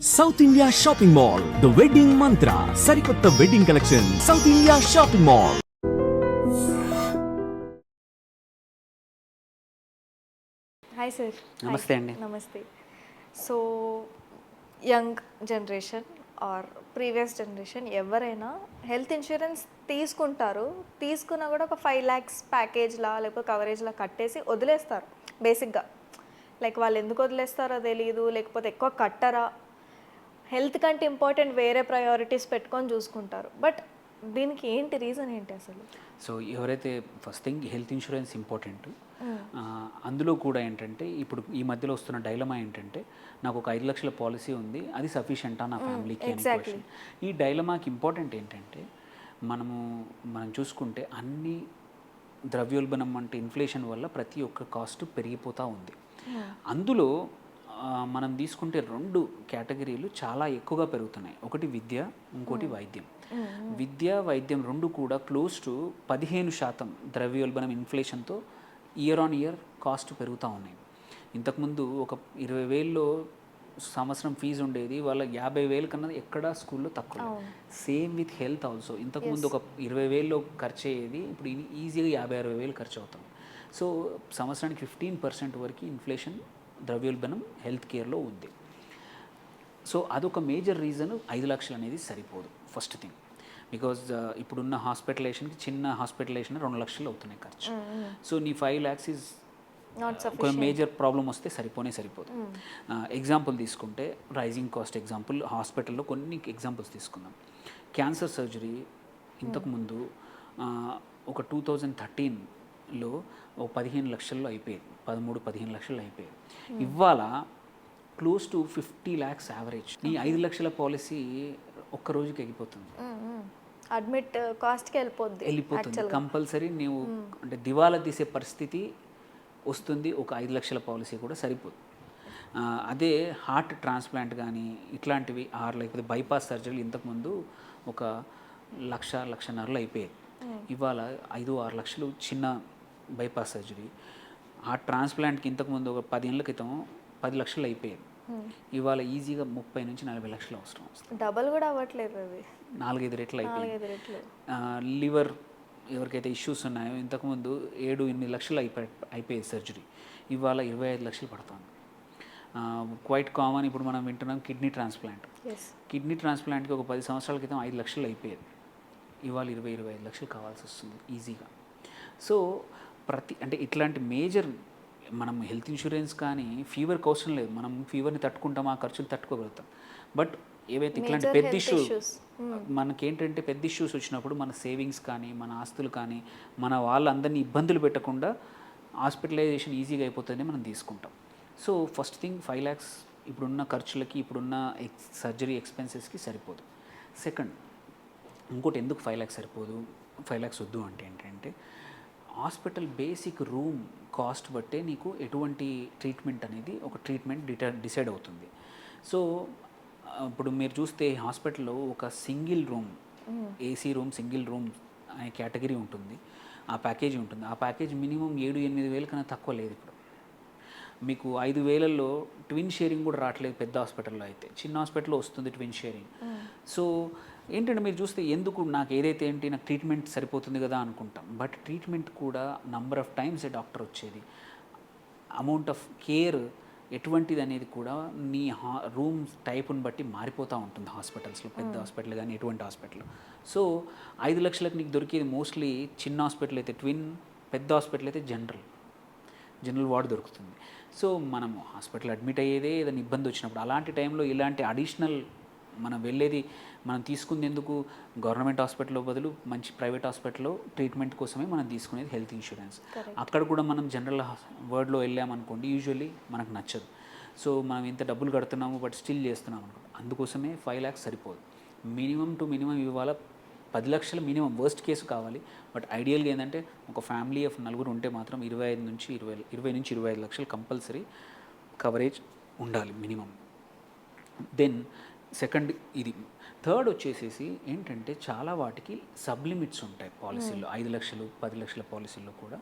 South India shopping mall the wedding Mantra సరికొత్త wedding collection South India shopping mall. Hi sir. నమస్తే అండి. నమస్తే. So young generation or previous generation ఎవరైనా health insurance తీసుకుంటారు, తీసుకున్నా కూడా ఒక 5 lakhs ప్యాకేజ్లా లేకపోతే కవరేజ్లా కట్టేసి వదిలేస్తారు బేసిక్గా. లైక్ వాళ్ళు ఎందుకు వదిలేస్తారో తెలియదు, లేకపోతే ఎక్కువ కట్టరా, హెల్త్ కంటే ఇంపార్టెంట్ వేరే ప్రయారిటీస్ పెట్టుకొని చూసుకుంటారు. బట్ దీనికి ఏంటి రీజన్ ఏంటి అసలు? సో ఎవరైతే first thing health insurance important, అందులో కూడా ఏంటంటే ఇప్పుడు ఈ మధ్యలో వస్తున్న డైలమా ఏంటంటే నాకు ఒక 5 లక్షల పాలసీ ఉంది, అది సఫిషియంటా నా ఫ్యామిలీకి అని క్వశ్చన్. ఈ డైలమాకి ఇంపార్టెంట్ ఏంటంటే మనం చూసుకుంటే అన్ని ద్రవ్యోల్బణం అంటే ఇన్ఫ్లేషన్ వల్ల ప్రతి ఒక్క కాస్ట్ పెరిగిపోతూ ఉంది. అందులో మనం తీసుకుంటే 2 కేటగిరీలు చాలా ఎక్కువగా పెరుగుతున్నాయి. ఒకటి విద్య, ఇంకోటి వైద్యం. విద్య వైద్యం 2 కూడా క్లోజ్ టు 15% ద్రవ్యోల్బణం ఇన్ఫ్లేషన్తో ఇయర్ ఆన్ ఇయర్ కాస్ట్ పెరుగుతూ ఉన్నాయి. ఇంతకుముందు ఒక 20,000లో సంవత్సరం ఫీజు ఉండేది, వాళ్ళ 50,000 కన్నా ఎక్కడా స్కూల్లో తక్కువ. Same with health also. ఇంతకుముందు ఒక 20,000లో ఖర్చు అయ్యేది, ఇప్పుడు ఈజీగా 50,000-60,000 ఖర్చు అవుతుంది. సో సంవత్సరానికి 15% వరకు ఇన్ఫ్లేషన్ ద్రవ్యోల్బణం హెల్త్ కేర్లో ఉంది. సో అదొక మేజర్ రీజన్ 5 లక్షలు అనేది సరిపోదు ఫస్ట్ థింగ్. బికాజ్ ఇప్పుడున్న హాస్పిటలైజేషన్కి చిన్న హాస్పిటలైజేషన్ 2 లక్షలు అవుతున్నాయి ఖర్చు. సో నీ 5 lakhs ఈజ్ ఒక మేజర్ ప్రాబ్లం వస్తే సరిపోదు. ఎగ్జాంపుల్ తీసుకుంటే రైజింగ్ కాస్ట్ ఎగ్జాంపుల్, హాస్పిటల్లో కొన్ని ఎగ్జాంపుల్స్ తీసుకుందాం. క్యాన్సర్ సర్జరీ ఇంతకుముందు ఒక 2013లో ఒక 15 లక్షల్లో అయిపోయేది, 13-15 లక్షల్లో అయిపోయేది. ఇవాళ క్లోజ్ టు 50 lakhs యావరేజ్. నీ 5 లక్షల పాలసీ ఒక్క రోజుకి ఎగిపోతుంది, అడ్మిట్ కాస్ట్కి వెళ్ళిపోతుంది. కంపల్సరీ నీవు అంటే దివాలా తీసే పరిస్థితి వస్తుంది. ఒక 5 లక్షల పాలసీ కూడా సరిపోదు. అదే హార్ట్ ట్రాన్స్ప్లాంట్ కానీ ఇట్లాంటివి లేకపోతే బైపాస్ సర్జరీలు ఇంతకుముందు ఒక 1-1.5 అయిపోయేది. ఇవాళ 5-6 లక్షలు చిన్న బైపాస్ సర్జరీ. హార్ట్ ట్రాన్స్ప్లాంట్కి ఇంతకుముందు ఒక 10 ఏళ్ళ క్రితం 10 లక్షలు అయిపోయేది. ఇవాళ ఈజీగా 30-40 లక్షలు అవసరం వస్తుంది. డబల్ కూడా అవ్వట్లేదు, అది 4-5 రెట్లు అయిపోయింది. లివర్ ఎవరికైతే ఇష్యూస్ ఉన్నాయో ఇంతకుముందు 7-8 లక్షలు అయిపోయేది సర్జరీ, ఇవాళ 25 లక్షలు పడుతుంది. క్వైట్ కామన్ ఇప్పుడు మనం వింటున్నాం కిడ్నీ ట్రాన్స్ప్లాంట్. కిడ్నీ ట్రాన్స్ప్లాంట్కి ఒక 10 సంవత్సరాల క్రితం 5 లక్షలు అయిపోయేది, ఇవాళ 20-25 లక్షలు కావాల్సి వస్తుంది ఈజీగా. సో అంటే ఇట్లాంటి మేజర్ మనం హెల్త్ ఇన్సూరెన్స్ కానీ ఫీవర్కి అవసరం లేదు, మనం ఫీవర్ని తట్టుకుంటాం, ఆ ఖర్చులు తట్టుకోగలుగుతాం. బట్ ఏవైతే ఇట్లాంటి పెద్ద ఇష్యూస్ మనకేంటంటే పెద్ద ఇష్యూస్ వచ్చినప్పుడు మన సేవింగ్స్ కానీ మన ఆస్తులు కానీ మన వాళ్ళందరినీ ఇబ్బందులు పెట్టకుండా హాస్పిటలైజేషన్ ఈజీగా అయిపోతుందని మనం తీసుకుంటాం. సో ఫస్ట్ థింగ్ 5 lakhs ఇప్పుడున్న ఖర్చులకి ఇప్పుడున్న సర్జరీ ఎక్స్పెన్సెస్కి సరిపోదు. సెకండ్, ఇంకోటి ఎందుకు 5 lakhs సరిపోదు, 5 lakhs వద్దు అంటే ఏంటంటే హాస్పిటల్ బేసిక్ రూమ్ కాస్ట్ బట్టే నీకు ఎటువంటి ట్రీట్మెంట్ అనేది ఒక ట్రీట్మెంట్ డిసైడ్ అవుతుంది. సో ఇప్పుడు మీరు చూస్తే హాస్పిటల్లో ఒక single room, AC room, single room అనే కేటగిరీ ఉంటుంది, ఆ ప్యాకేజీ ఉంటుంది. ఆ ప్యాకేజ్ మినిమం 7-8 వేల కన్నా తక్కువ లేదు. ఇప్పుడు మీకు 5,000లో ట్విన్ షేరింగ్ కూడా రావట్లేదు పెద్ద హాస్పిటల్లో. అయితే చిన్న హాస్పిటల్లో వస్తుంది ట్విన్ షేరింగ్. సో ఏంటంటే మీరు చూస్తే ఎందుకు నాకు ఏదైతే నాకు ట్రీట్మెంట్ సరిపోతుంది కదా అనుకుంటాం, బట్ ట్రీట్మెంట్ కూడా నంబర్ ఆఫ్ టైమ్స్ డాక్టర్ వచ్చేది, అమౌంట్ ఆఫ్ కేర్ ఎటువంటిది అనేది కూడా నీ రూమ్ టైప్ని బట్టి మారిపోతూ ఉంటుంది హాస్పిటల్స్లో, పెద్ద హాస్పిటల్ కానీ ఎటువంటి హాస్పిటల్. సో 5 లక్షలకు నీకు దొరికేది మోస్ట్లీ చిన్న హాస్పిటల్ అయితే ట్విన్, పెద్ద హాస్పిటల్ అయితే జనరల్ వార్డ్ దొరుకుతుంది. సో మనం హాస్పిటల్ అడ్మిట్ అయ్యేదే ఏదైనా ఇబ్బంది వచ్చినప్పుడు. అలాంటి టైంలో ఇలాంటి అడిషనల్ మనం వెళ్ళేది, మనం తీసుకుంది ఎందుకు, గవర్నమెంట్ హాస్పిటల్లో బదులు మంచి ప్రైవేట్ హాస్పిటల్లో ట్రీట్మెంట్ కోసమే మనం తీసుకునేది హెల్త్ ఇన్సూరెన్స్. అక్కడ కూడా మనం జనరల్ వర్డ్లో వెళ్ళామనుకోండి యూజువల్లీ మనకు నచ్చదు. సో మనం ఇంత డబ్బులు కడుతున్నాము బట్ స్టిల్ చేస్తున్నాం అనుకోండి, అందుకోసమే 5 lakhs సరిపోదు. మినిమం టు మినిమం ఇవాళ 10 లక్షలు మినిమం వర్స్ట్ కేసు కావాలి. బట్ ఐడియల్గా ఏంటంటే ఒక ఫ్యామిలీ ఆఫ్ 4 ఉంటే మాత్రం 20-25 లక్షలు కంపల్సరీ కవరేజ్ ఉండాలి మినిమం. దెన్ సెకండ్ ఇది. థర్డ్ వచ్చేసేసి ఏంటంటే చాలా వాటికి సబ్లిమిట్స్ ఉంటాయి పాలసీలో. 5 లక్షలు 10 లక్షల పాలసీల్లో కూడా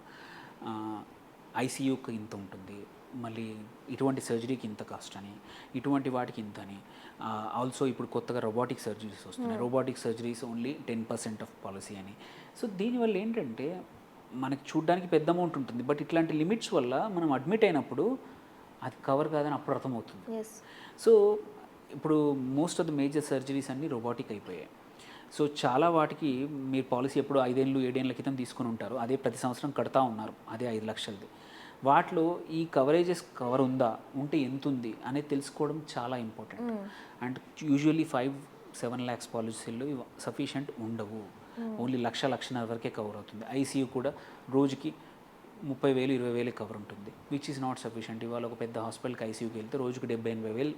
ఐసీయూకి ఇంత ఉంటుంది, మళ్ళీ ఇటువంటి సర్జరీకి ఇంత కాస్ట్ అని, ఇటువంటి వాటికి ఇంత అని. ఆల్సో ఇప్పుడు కొత్తగా రోబోటిక్ సర్జరీస్ వస్తున్నాయి. Robotic surgeries only 10% of policy అని. సో దీనివల్ల ఏంటంటే మనకి చూడడానికి పెద్ద అమౌంట్ ఉంటుంది, బట్ ఇట్లాంటి లిమిట్స్ వల్ల మనం అడ్మిట్ అయినప్పుడు అది కవర్ కాదని అప్పుడు అర్థమవుతుంది. ఎస్. సో ఇప్పుడు most of the major surgeries అన్నీ రోబోటిక్ అయిపోయాయి. సో చాలా వాటికి మీరు పాలసీ ఎప్పుడు 5 ఏళ్ళు 7 ఏళ్ళ క్రితం తీసుకుని ఉంటారు, అదే ప్రతి సంవత్సరం కడతా ఉన్నారు, అదే 5 లక్షలది. వాటిలో ఈ కవరేజెస్ కవర్ ఉందా, ఉంటే ఎంత ఉంది అనేది తెలుసుకోవడం చాలా ఇంపార్టెంట్. అండ్ యూజువల్లీ 5-7 ల్యాక్స్ పాలసీలు సఫిషియంట్ ఉండవు. ఓన్లీ 1-1.5 వరకే కవర్ అవుతుంది. ఐసీయూ కూడా రోజుకి 30,000-20,000 కవర్ ఉంటుంది, విచ్ ఈస్ నాట్ సఫిషియంట్. ఇవాళ ఒక పెద్ద హాస్పిటల్కి ఐసీయూకి వెళ్తే రోజుకి 70,000-80,000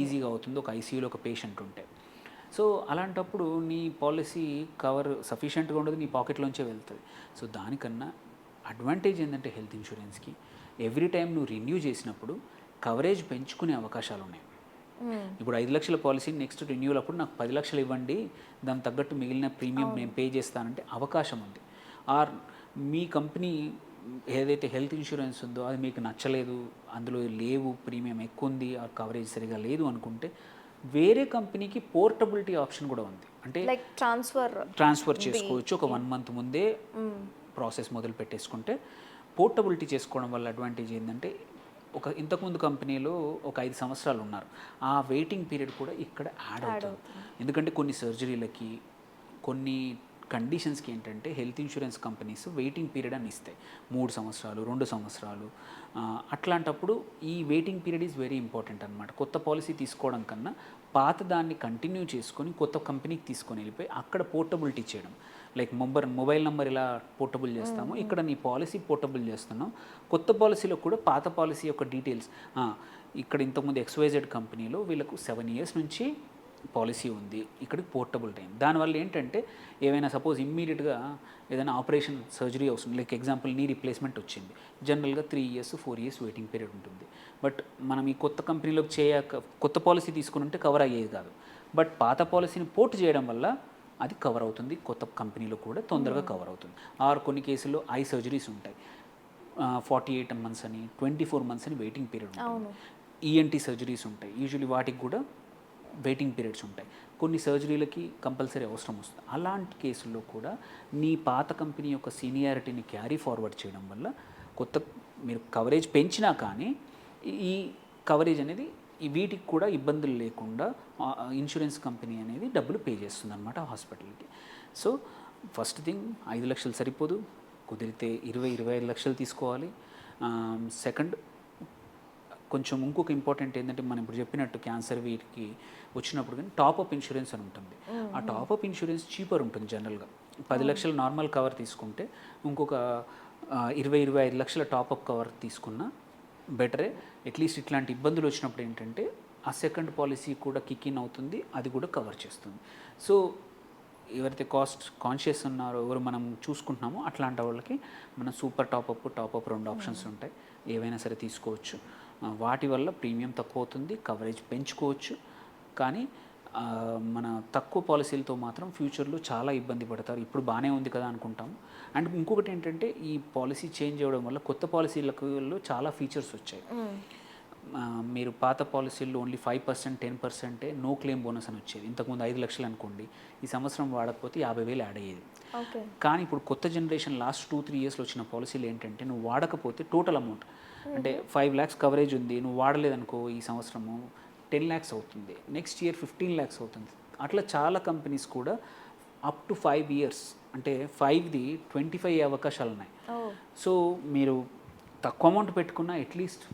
ఈజీగా అవుతుంది ఒక ఐసీయూలో ఒక పేషెంట్ ఉంటే. సో అలాంటప్పుడు నీ పాలసీ కవర్ సఫిషియెంట్గా ఉండదు, నీ పాకెట్లోంచే వెళ్తుంది. సో దానికన్నా అడ్వాంటేజ్ ఏంటంటే హెల్త్ ఇన్సూరెన్స్కి ఎవ్రీ టైం నువ్వు రెన్యూ చేసినప్పుడు కవరేజ్ పెంచుకునే అవకాశాలు ఉన్నాయి. ఇప్పుడు 5 లక్షల పాలసీ నెక్స్ట్ రెన్యూల్ అప్పుడు నాకు 10 లక్షలు ఇవ్వండి, దానికి తగ్గట్టు మిగిలిన ప్రీమియం నేను పే చేస్తానంటే అవకాశం ఉంది. ఆర్ మీ కంపెనీ ఏదైతే హెల్త్ ఇన్సూరెన్స్ ఉందో అది మీకు నచ్చలేదు, అందులో లేవు, ప్రీమియం ఎక్కువ ఉంది, ఆ కవరేజ్ సరిగా లేదు అనుకుంటే వేరే కంపెనీకి పోర్టబిలిటీ ఆప్షన్ కూడా ఉంది. అంటే లైక్ ట్రాన్స్ఫర్ చేసుకోవచ్చు. ఒక 1 మంత్ ముందే ప్రాసెస్ మొదలు పెట్టేసుకుంటే పోర్టబిలిటీ చేసుకోవడం వల్ల అడ్వాంటేజ్ ఏంటంటే ఇంతకుముందు కంపెనీలో ఒక 5 సంవత్సరాలు ఉన్నారు, ఆ వెయిటింగ్ పీరియడ్ కూడా ఇక్కడ యాడ్ అవుతుంది. ఎందుకంటే కొన్ని సర్జరీలకి కొన్ని కండిషన్స్కి ఏంటంటే health insurance companies waiting period అని ఇస్తాయి, 3 సంవత్సరాలు 2 సంవత్సరాలు. అట్లాంటప్పుడు ఈ waiting period is very important అనమాట. కొత్త పాలసీ తీసుకోవడం కన్నా పాత దాన్ని కంటిన్యూ చేసుకొని కొత్త కంపెనీకి తీసుకొని వెళ్ళిపోయి అక్కడ పోర్టబిలిటీ చేయడం. లైక్ మొబైల్ నెంబర్ ఇలా పోర్టబుల్ చేస్తాము, ఇక్కడ నీ పాలసీ పోర్టబుల్ చేస్తున్నాం. కొత్త పాలసీలో కూడా పాత పాలసీ యొక్క డీటెయిల్స్, ఇక్కడ ఇంతకుముందు XYZ కంపెనీలో వీళ్ళకు 7 years నుంచి పాలసీ ఉంది, ఇక్కడికి పోర్టబుల్ టైం. దానివల్ల ఏంటంటే ఏవైనా సపోజ్ ఇమ్మీడియట్గా ఏదైనా ఆపరేషన్ సర్జరీ అవసరం, లైక్ ఎగ్జాంపుల్ నీ రీప్లేస్మెంట్ వచ్చింది, జనరల్గా 3 years 4 years వెయిటింగ్ పీరియడ్ ఉంటుంది. బట్ మనం ఈ కొత్త కంపెనీలోకి కొత్త పాలసీ తీసుకుని ఉంటే కవర్ అయ్యేది కాదు. బట్ పాత పాలసీని పోర్ట్ చేయడం వల్ల అది కవర్ అవుతుంది, కొత్త కంపెనీలో కూడా తొందరగా కవర్ అవుతుంది. ఆర్ కొన్ని కేసుల్లో ఐ సర్జరీస్ ఉంటాయి, 48 months అని 24 months అని వెయిటింగ్ పీరియడ్ ఉంటుంది. ఈఎన్టీ సర్జరీస్ ఉంటాయి, యూజువల్లీ వాటికి కూడా వెయిటింగ్ పీరియడ్స్ ఉంటాయి. కొన్ని సర్జరీలకి కంపల్సరీ అవసరం వస్తుంది. అలాంటి కేసుల్లో కూడా నీ పాత కంపెనీ యొక్క సీనియారిటీని క్యారీ ఫార్వర్డ్ చేయడం వల్ల మీరు కవరేజ్ పెంచినా కానీ ఈ కవరేజ్ అనేది వీటికి కూడా ఇబ్బందులు లేకుండా ఇన్సూరెన్స్ కంపెనీ అనేది డబ్బులు పే చేస్తుంది అనమాట హాస్పిటల్కి. సో ఫస్ట్ థింగ్ 5 లక్షలు సరిపోదు, కుదిరితే 20-25 లక్షలు తీసుకోవాలి. సెకండ్ కొంచెం ఇంకొక ఇంపార్టెంట్ ఏంటంటే మనం ఇప్పుడు చెప్పినట్టు క్యాన్సర్ వీటికి వచ్చినప్పుడు కానీ టాప్అప్ ఇన్సూరెన్స్ అని ఉంటుంది. ఆ టాప్అప్ ఇన్సూరెన్స్ చీపర్ ఉంటుంది. జనరల్గా 10 లక్షల నార్మల్ కవర్ తీసుకుంటే ఇంకొక 20-25 లక్షల టాప్అప్ కవర్ తీసుకున్నా బెటరే. అట్లీస్ట్ ఇట్లాంటి ఇబ్బందులు వచ్చినప్పుడు ఏంటంటే ఆ సెకండ్ పాలసీ కూడా కిక్ ఇన్ అవుతుంది, అది కూడా కవర్ చేస్తుంది. సో ఎవరైతే కాస్ట్ కాన్షియస్ ఉన్నారో, ఎవరు మనం చూసుకుంటున్నామో అట్లాంటి వాళ్ళకి మన సూపర్ టాప్అప్ 2 ఆప్షన్స్ ఉంటాయి, ఏవైనా సరే తీసుకోవచ్చు. వాటి వల్ల ప్రీమియం తక్కువ అవుతుంది, కవరేజ్ పెంచుకోవచ్చు. కానీ మన తక్కువ పాలసీలతో మాత్రం ఫ్యూచర్లో చాలా ఇబ్బంది పడతారు. ఇప్పుడు బాగానే ఉంది కదా అనుకుంటాము. అండ్ ఇంకొకటి ఏంటంటే ఈ పాలసీ చేంజ్ అవ్వడం వల్ల కొత్త పాలసీలకు చాలా ఫీచర్స్ వచ్చాయి. మీరు పాత పాలసీల్లో ఓన్లీ 5% 10% నో క్లెయిమ్ బోనస్ అని వచ్చేది. ఇంతకుముందు 5 లక్షలు అనుకోండి, ఈ సంవత్సరం వాడకపోతే 50,000 యాడ్ అయ్యేది. కానీ ఇప్పుడు కొత్త జనరేషన్ లాస్ట్ 2-3 yearsలో వచ్చిన పాలసీలు ఏంటంటే నువ్వు వాడకపోతే టోటల్ అమౌంట్ అంటే 5 lakhs కవరేజ్ ఉంది, నువ్వు వాడలేదనుకో ఈ సంవత్సరము 10 lakhs అవుతుంది, నెక్స్ట్ ఇయర్ 15 lakhs అవుతుంది. అట్లా చాలా కంపెనీస్ కూడా అప్ టు 5 years అంటే 5ది 25 అవకాశాలు ఉన్నాయి. సో మీరు తక్కువ అమౌంట్ పెట్టుకున్నా అట్లీస్ట్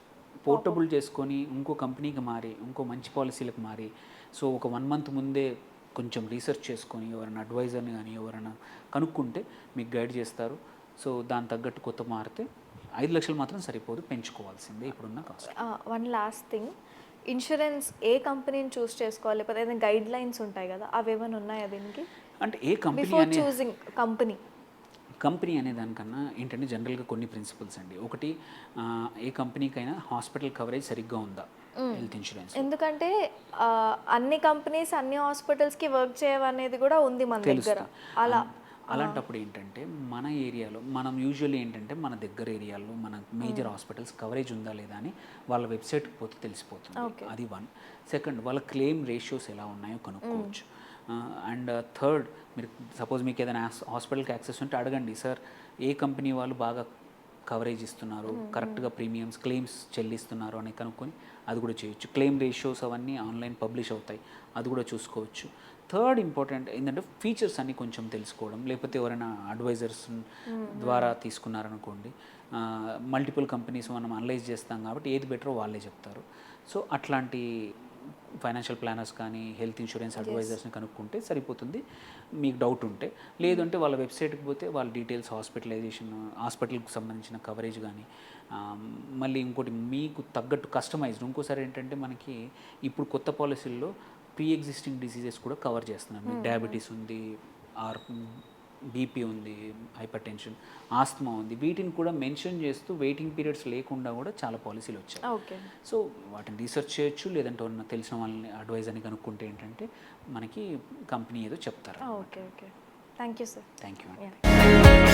పోర్టబుల్ చేసుకొని ఇంకో కంపెనీకి మారి ఇంకో మంచి పాలసీలకు మారి, సో ఒక 1 month ముందే కొంచెం రీసెర్చ్ చేసుకొని ఎవరైనా అడ్వైజర్ని కానీ ఎవరైనా కనుక్కుంటే మీకు గైడ్ చేస్తారు. సో దాని తగ్గట్టు కొత్త మారితే 5 లక్షలు మాత్రం సరిపోదు, పెంచుకోవాల్సిందే ఇప్పుడున్న cost. One last thing, insurance ఏ కంపెనీని చూస్ చేసుకోవాలి, లేకపోతే ఏదైనా గైడ్ లైన్స్ ఉంటాయి కదా, అవి ఏమైనా ఉన్నాయా దీనికి? అంటే ఏ కంపెనీ అనే దానికన్నా ఏంటంటే జనరల్గా కొన్ని ప్రిన్సిపల్స్ అండి. ఒకటి, ఏ కంపెనీకైనా హాస్పిటల్ కవరేజ్ సరిగ్గా ఉందా హెల్త్ ఇన్సూరెన్స్. ఎందుకంటే అన్ని కంపెనీస్ అన్ని హాస్పిటల్స్కి వర్క్ చేయవనేది కూడా ఉంది మన దగ్గర. అలా అలాంటప్పుడు ఏంటంటే మన ఏరియాలో మనం యూజువల్లీ ఏంటంటే మన దగ్గర ఏరియాలో మన మేజర్ హాస్పిటల్స్ కవరేజ్ ఉందా లేదా అని వాళ్ళ వెబ్సైట్కి పోతే తెలిసిపోతుంది. అది 1. సెకండ్, వాళ్ళ క్లెయిమ్ రేషియోస్ ఎలా ఉన్నాయో కనుక్కోవచ్చు. అండ్ థర్డ్, మీరు సపోజ్ మీకు ఏదైనా హాస్పిటల్కి యాక్సెస్ ఉంటే అడగండి, సార్ ఏ కంపెనీ వాళ్ళు బాగా కవరేజ్ ఇస్తున్నారు, కరెక్ట్గా ప్రీమియమ్స్ క్లెయిమ్స్ చెల్లిస్తున్నారు అని కనుక్కొని అది కూడా చేయొచ్చు. క్లెయిమ్ రేషియోస్ అవన్నీ ఆన్లైన్ పబ్లిష్ అవుతాయి, అది కూడా చూసుకోవచ్చు. థర్డ్ ఇంపార్టెంట్ ఏంటంటే ఫీచర్స్ అన్నీ కొంచెం తెలుసుకోవడం, లేకపోతే ఎవరైనా అడ్వైజర్స్ ద్వారా తీసుకున్నారనుకోండి, మల్టిపుల్ కంపెనీస్ మనం అనలైజ్ చేస్తాం కాబట్టి ఏది బెటరో వాళ్ళే చెప్తారు. సో అట్లాంటి ఫైనాన్షియల్ ప్లానర్స్ కానీ హెల్త్ ఇన్సూరెన్స్ అడ్వైజర్స్ని కనుక్కుంటే సరిపోతుంది మీకు డౌట్ ఉంటే. లేదంటే వాళ్ళ వెబ్సైట్కి పోతే వాళ్ళ డీటెయిల్స్, హాస్పిటలైజేషన్, హాస్పిటల్కి సంబంధించిన కవరేజ్ కానీ, మళ్ళీ ఇంకోటి మీకు తగ్గట్టు కస్టమైజ్డ్. ఇంకోసారి ఏంటంటే మనకి ఇప్పుడు కొత్త పాలసీల్లో ప్రీ ఎగ్జిస్టింగ్ డిసీజెస్ కూడా కవర్ చేస్తున్నాం. మీకు డయాబెటీస్ ఉంది, ఆర్ బీపీ ఉంది, హైపర్ టెన్షన్, ఆస్తమా ఉంది, వీటిని కూడా మెన్షన్ చేస్తూ వెయిటింగ్ పీరియడ్స్ లేకుండా కూడా చాలా పాలసీలు వచ్చాయి. ఓకే. సో వాటిని రీసెర్చ్ చేయొచ్చు, లేదంటే ఉన్న తెలిసిన వాళ్ళని అడ్వైజర్ని కనుక్కుంటే ఏంటంటే మనకి కంపెనీ ఏదో చెప్తారు. Okay. Thank you sir. Thank you.